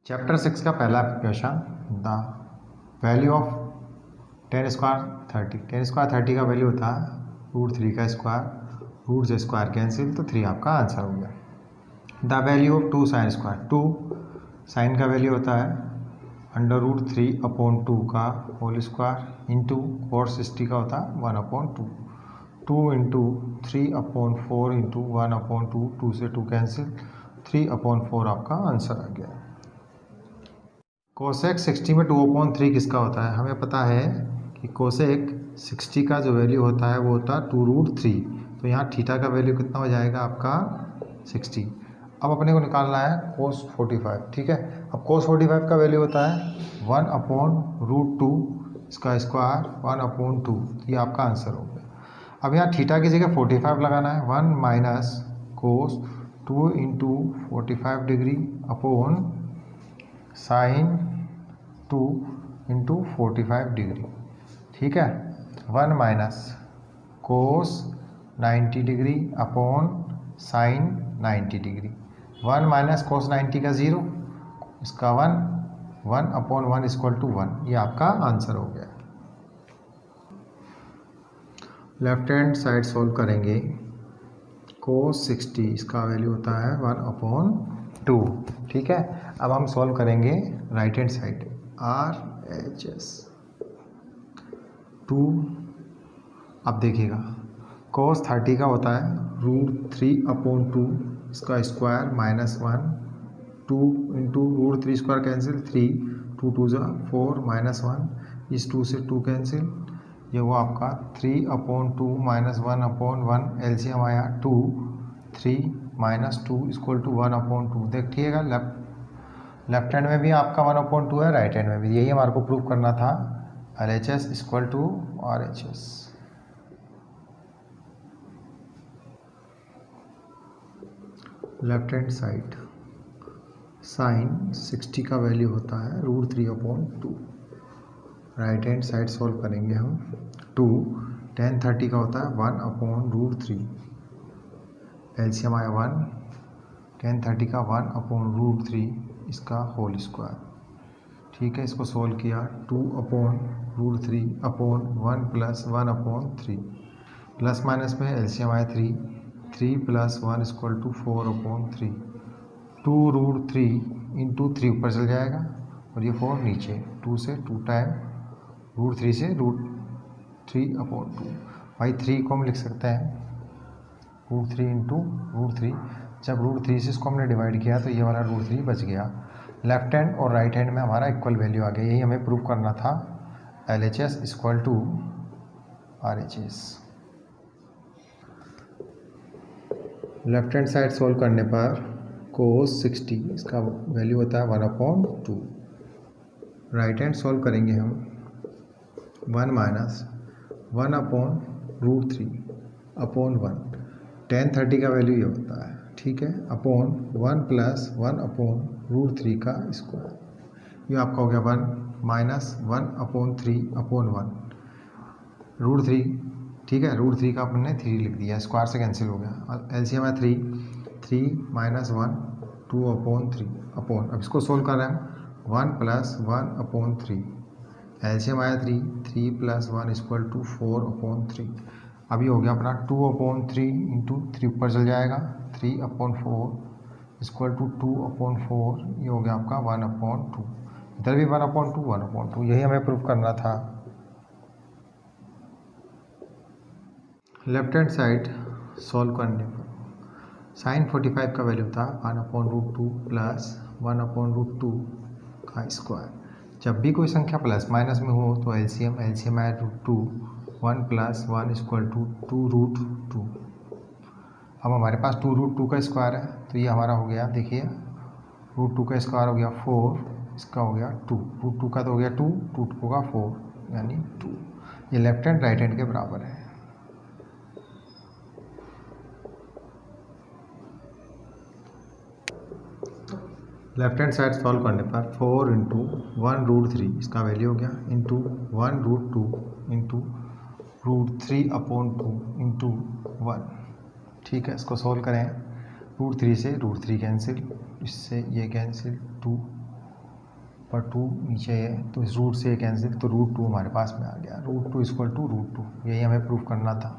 Chapter 6 का पहला question, the value of 10 square 30। 10 square 30 का वैल्यू होता है √3 का स्क्वायर, रूट से स्क्वायर कैंसिल, तो 3 आपका आंसर हो गया। The value of 2 sine square, 2 sine का वैल्यू होता है √3/2 का होल स्क्वायर इंटू cos 60 का होता है 1/2, 2 इंटू 3/4 इंटू 1/2, 2 से 2 कैंसिल, 3/4 आपका आंसर आ गया। कोसेक 60 में 2/3 किसका होता है? हमें पता है कि कोसेक 60 का जो वैल्यू होता है वो होता है 2√3, तो यहाँ थीटा का वैल्यू कितना हो जाएगा आपका 60। अब अपने को निकालना है cos 45, ठीक है। अब cos 45 का वैल्यू होता है 1/√2 इसका स्क्वायर 1/2, ये आपका आंसर हो गया। अब यहाँ थीटा की जगह 45 लगाना है, 1 minus cos 2 into 45 degree upon sine 2 into 45 degree, ठीक है। 1 minus cos 90 degree upon sine 90 degree, 1 minus cos 90 का 0, इसका 1/1 इक्वल टू 1, ये आपका आंसर हो गया। लेफ्ट हैंड साइड सॉल्व करेंगे। कोस 60 इसका वैल्यू होता है 1/2, ठीक है। अब हम सॉल्व करेंगे राइट हैंड साइड, RHS 2। अब देखिएगा cos 30 का होता है √3/2 इसका स्क्वायर -1, 2 इंटू √3 स्क्वायर कैंसिल, 3, 2 2 जा 4 -1, इस 2 से 2 कैंसिल, ये वो आपका 3/2 -1/1, एलसीएम आया 2, 3 - 2 इक्वल टू 1/2। देखिएगा लेफ्ट हैंड में भी आपका 1/2 है, राइट हैंड में भी, यही हमारे को प्रूव करना था। LHS equal to RHS। Left hand side sine 60 का वैल्यू होता है √3/2। राइट हैंड साइड सॉल्व करेंगे हम। 2 tan 30 का होता है 1/√3, एलसीएम आया 1, tan 30 का 1/√3 इसका होल स्क्वायर, ठीक है। इसको सोल्व किया 2/√3/1 प्लस 1/3, प्लस माइनस में एलसीएम आया 3, 3 + 1 इक्वल टू 4/3, 2√3 इंटू 3 ऊपर चल जाएगा और ये 4 नीचे, 2 से 2 टाइम √3 से √3/2। भाई 3 को हम लिख सकते हैं √3 इंटू √3, जब √3 से इसको हमने डिवाइड किया तो ये वाला √3 बच गया। लेफ्ट हैंड और राइट हैंड में हमारा इक्वल वैल्यू आ गया, यही हमें प्रूव करना था। LHS equal to RHS। Left hand side solve करने पर cos 60 इसका वैल्यू होता है 1/2। राइट हैंड सोल्व करेंगे हम 1 माइनस 1/√3/1, tan 30 का वैल्यू ये होता है, ठीक है, अपॉन 1 + 1/√3 का स्क्वायर, ये आपका हो गया 1 माइनस 1/3/1, √3, ठीक है। √3 का अपने 3 लिख दिया, स्क्वायर से कैंसिल हो गया, एलसीएम है 3, 3 - 1 2/3 अपॉन, अब इसको सोल्व कर रहे हैं 1 + 1/3, एलसीएम आया 3, 3 + 1 इक्वल टू 4/3। अब ये हो गया अपना 2/3 इंटू 3 ऊपर चल जाएगा, 3/4 इक्वल टू 2/4, ये हो गया आपका 1/2। इधर भी 1/2, यही हमें प्रूफ करना था। लेफ्ट हैंड साइड सॉल्व करने पर साइन 45 का वैल्यू था 1/√2 प्लस 1/√2 का स्क्वायर। जब भी कोई संख्या प्लस माइनस में हो तो एलसीएम आया √2, 1 + 1 इक्वल टू 2√2। अब हमारे पास 2√2 का स्क्वायर है, तो ये हमारा हो गया, देखिए √2 का स्क्वायर हो गया 4, इसका हो गया 2, √2 का तो हो गया 2, 2 का 4 यानी 2। ये लेफ्ट हैंड राइट हैंड के बराबर है। लेफ्ट हैंड साइड सॉल्व करने पर 4 इंटू 1√3 इसका वैल्यू हो गया, इंटू 1√2 इंटू √3/2 इंटू 1, ठीक है। इसको सोल्व करें, √3 से √3 कैंसिल, इससे ये कैंसिल, 2 पर 2 नीचे है तो इस रूट से कैंसिल, तो √2 हमारे पास में आ गया। √2 इक्वल टू √2, यही हमें प्रूफ करना था।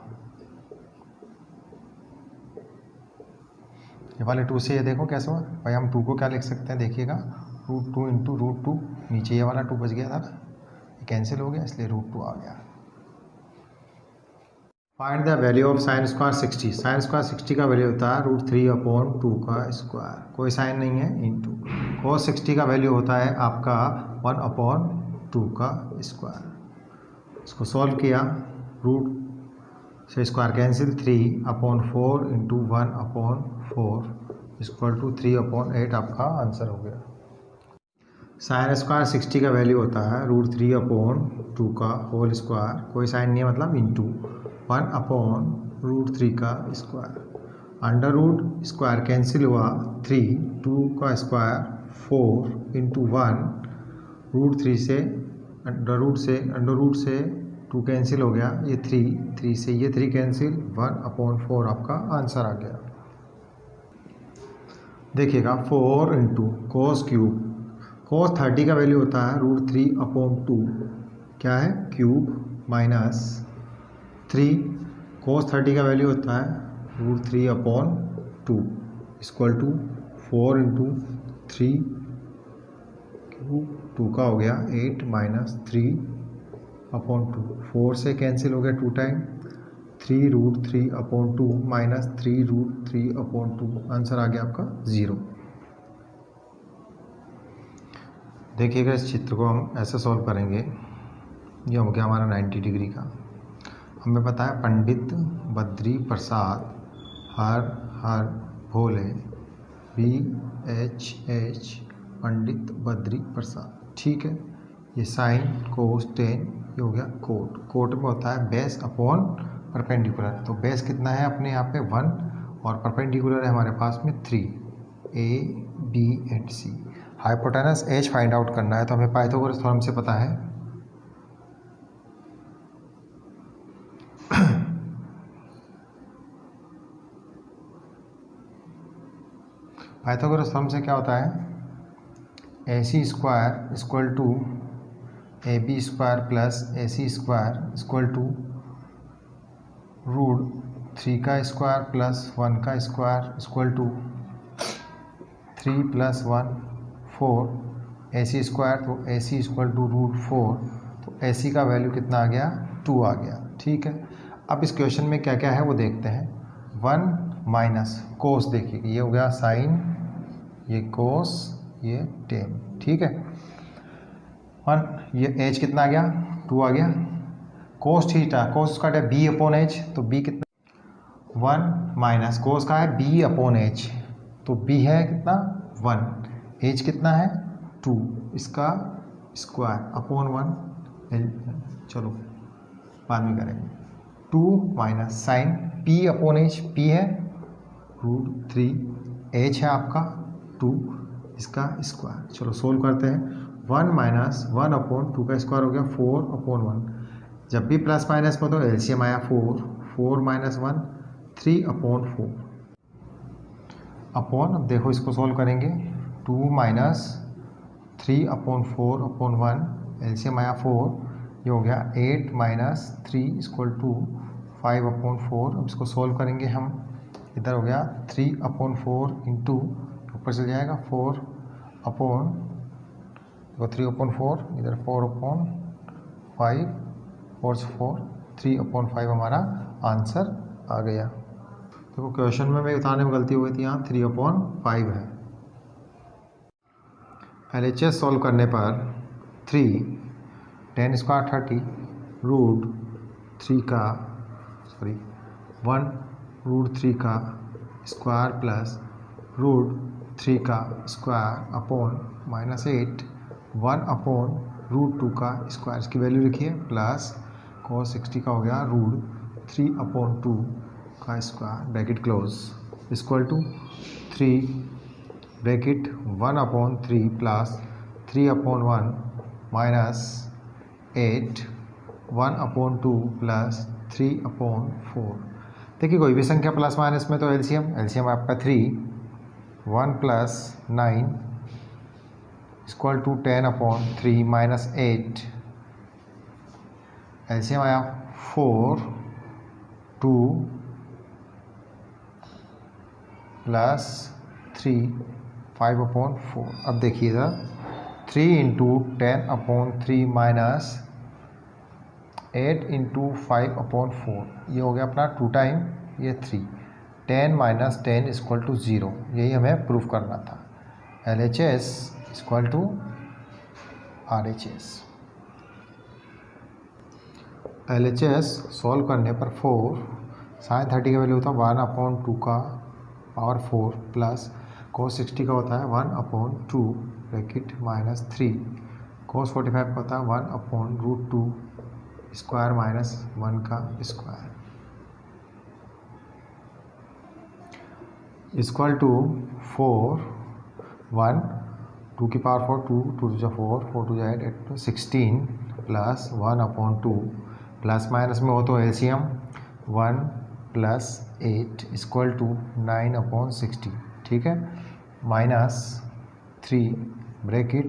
ये वाले 2 से ये देखो कैसे हुआ भाई, हम 2 को क्या लिख सकते हैं देखिएगा, √2 इंटू √2, नीचे ये वाला 2 बच गया था ना, ये कैंसिल हो गया इसलिए √2 आ गया। Find the value of sine square 60। Sine square 60 का वैल्यू होता है √3/2 का स्क्वायर, कोई साइन नहीं है, इंटू cos 60 का वैल्यू होता है आपका 1/2 का स्क्वायर। इसको सॉल्व किया, रूट से square cancel, 3/4 into 1/4 equal to 3/8 आपका आंसर हो गया। साइन स्क्वायर 60 का वैल्यू होता है √3/2 का होल स्क्वायर, कोई साइन नहीं है मतलब, इंटू 1/√3 का square. Under root square cancel हुआ, 3, 2 का स्क्वायर 4 इंटू 1, √3 से अंडर रूट से 2 कैंसिल हो गया, ये 3 से ये 3 कैंसिल, 1/4 आपका आंसर आ गया। देखिएगा 4 इंटू कोस क्यूब, कोस 30 का वैल्यू होता है √3/2, क्या है क्यूब, माइनस 3, कोस 30 का वैल्यू होता है √3/2 इक्वल टू 4 इंटू 3 क्यूब, 2 का हो गया 8 माइनस 3/2, 4 से कैंसिल हो गया 2 टाइम, 3√3/2 माइनस 3√3/2, आंसर आ गया आपका 0। देखिएगा इस चित्र को हम ऐसे सॉल्व करेंगे, ये हो गया हमारा 90 डिग्री का। हमें पता है पंडित बद्री प्रसाद हर भोले, BHH पंडित बद्री प्रसाद, ठीक है। ये साइन कोस टेन, ये हो गया कोट, कोट में होता है बेस अपॉन परपेंडिकुलर, तो बेस कितना है अपने यहाँ पे 1 और परपेंडिकुलर है हमारे पास में 3, A B and C। Hypotenuse H find out करना है, तो हमें पाइथागोरस थ्योरम से पता है पाइथागोरस थ्योरम से क्या होता है, AC square equal to AB square plus AC square equal to √3 का स्क्वायर प्लस 1 का square equal to 3 + 1 4, AC square, तो AC इक्वल टू √4, तो AC का वैल्यू कितना आ गया, 2 आ गया, ठीक है। अब इस क्वेश्चन में क्या क्या है वो देखते हैं। 1 माइनस कोस, देखिए ये हो गया साइन, ये कोस, ये टेन, ठीक है। 1, ये एच कितना आ गया, 2 आ गया। कोस थीटा, कोस का है B/H, तो B कितना, 1 माइनस कोस का है B/H, तो B है कितना 1, H कितना है 2, इसका स्क्वायर अपॉन 1, चलो बाद में करेंगे। 2 माइनस साइन P/H, P है √3, H है आपका 2, इसका स्क्वायर, चलो सोल्व करते हैं। 1 माइनस 1/2 का स्क्वायर हो गया 4/1, जब भी प्लस माइनस में तो एलसीएम आया 4 माइनस 1 3/4 अपॉन, अब देखो इसको सोल्व करेंगे, 2 माइनस 3/4/1, एलसीएम आया 4, ये हो गया 8 माइनस 3 इक्वल टू 5/4। अब इसको सोल्व करेंगे हम, इधर हो गया 3/4 इंटू, ऊपर चल जाएगा 4 अपॉन, देखो 3/4, इधर 4/5, 4 से 4, 3/5 हमारा आंसर आ गया। देखो क्वेश्चन में मैं उतारने में गलती हो गई थी, यहाँ 3/5 है। LHS सॉल्व करने पर 3 10 स्क्वायर 30 √3 का 1 √3 का स्क्वायर प्लस √3 का स्क्वायर अपॉन -8 1/√2 का स्क्वायर, इसकी वैल्यू लिखिए, प्लस cos 60 का हो गया √3/2 का square, bracket close, equal to 3 bracket 1/3 plus 3/1 minus 8 1/2 plus 3/4। देखिए कोई भी संख्या प्लस माइनस में तो एलसीएम आपका 3, 1 + 9 इक्वल टू 10/3 माइनस 8, एलसीएम आया 4, 2 प्लस 3, 5/4। अब देखिएगा 3 इंटू 10/3 माइनस 8 इंटू 5/4, ये हो गया अपना 2 टाइम ये 3, 10 माइनस 10 इक्वल टू 0, यही हमें प्रूफ करना था। LHS equal to RHS। LHS solve करने पर 4 sin 30 का वैल्यू होता है 1/2 का पावर 4 प्लस cos 60 का होता है 1/2 ब्रैकेट माइनस 3, cos 45 का होता है 1/√2 स्क्वायर माइनस 1 का स्क्वायर इक्वल टू 4 1 2 की power 4 2 2 to 4 4 to 8 16 plus 1/2 plus minus में हो तो एलसीएम 1 प्लस 8 इक्वल टू 9/60, ठीक है, minus 3 bracket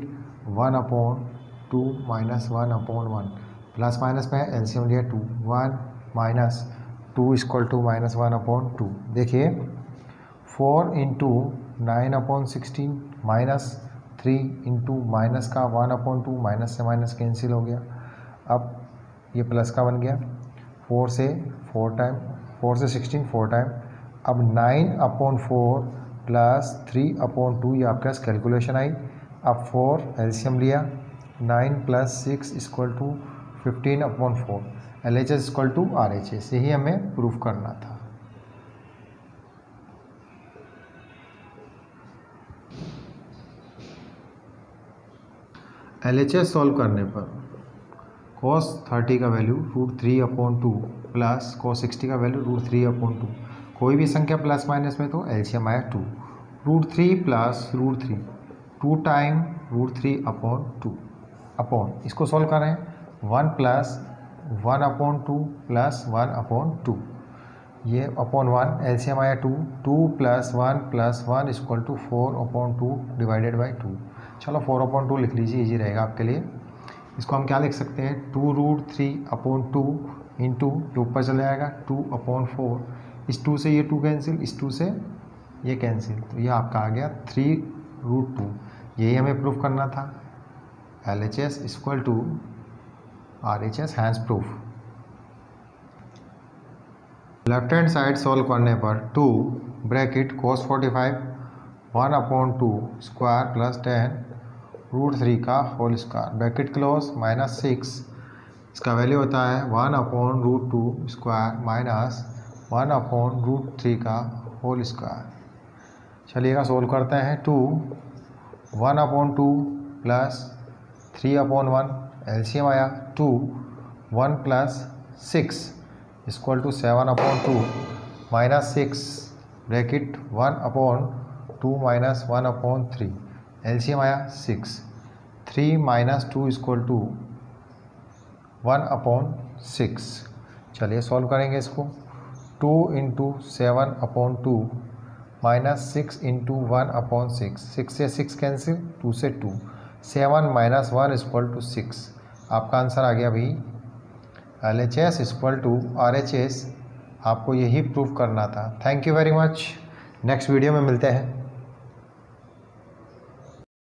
1/2 minus 1/1 plus minus में एलसीएम लिया 2, 1 माइनस 2 इक्वल टू माइनस 1/2। देखिए 4 इंटू 9/16 माइनस 3 इंटू माइनस का 1/2, माइनस से माइनस कैंसिल हो गया। अब ये प्लस का बन गया 4 से 16 4 टाइम। अब 9/4 प्लस 3/2, ये आपके पास कैलकुलेशन आई। अब 4 एलसीएम लिया, 9 plus 6 equal to 15/4, LHS equal to RHS, यही हमें प्रूफ करना था। LHS सॉल्व करने पर cos 30 का वैल्यू √3/2 प्लस cos 60 का वैल्यू √3/2, कोई भी संख्या प्लस माइनस में तो एलसीएम आया 2, √3 प्लस √3 2 टाइम √3/2 अपॉन, इसको सॉल्व कर रहे हैं 1 प्लस 1/2 प्लस 1/2, ये अपॉन 1 एलसीएम आया 2, 2 plus 1 equal to 4/2 divided by 2। चलो 4/2 लिख लीजिए, इजी रहेगा आपके लिए। इसको हम क्या लिख सकते हैं 2√3/2 इंटू, ये ऊपर चला जाएगा 2/4, इस 2 से ये 2 कैंसिल, इस 2 से ये कैंसिल, तो ये आपका आ गया 3√2, यही हमें प्रूफ करना था। LHS equal to RHS hence proof. Left hand side solve करने पर 2 ब्रैकेट cos 45 1/2 स्क्वायर प्लस 10 √3 का whole square bracket close minus 6, इसका वैल्यू होता है 1/√2 स्क्वायर माइनस 1/√3 का होल स्क्वायर। चलिएगा सोल्व करते हैं 2 1/2 प्लस 3/1, एलसीएम आया 2, 1 plus 6 equal to 7/2 minus 6 bracket 1/2 minus 1/3, LCM आया 6, 3 माइनस 2 इक्वल टू 1/6। चलिए सॉल्व करेंगे इसको, 2 इंटू 7/2 माइनस 6 इंटू 1/6, 6 से 6 कैंसिल, 2 से 2, 7 माइनस 1 इक्वल टू 6। आपका आंसर आ गया भाई LHS इक्वल टू RHS, आपको यही प्रूफ करना था। Thank you very much, next video में मिलते हैं।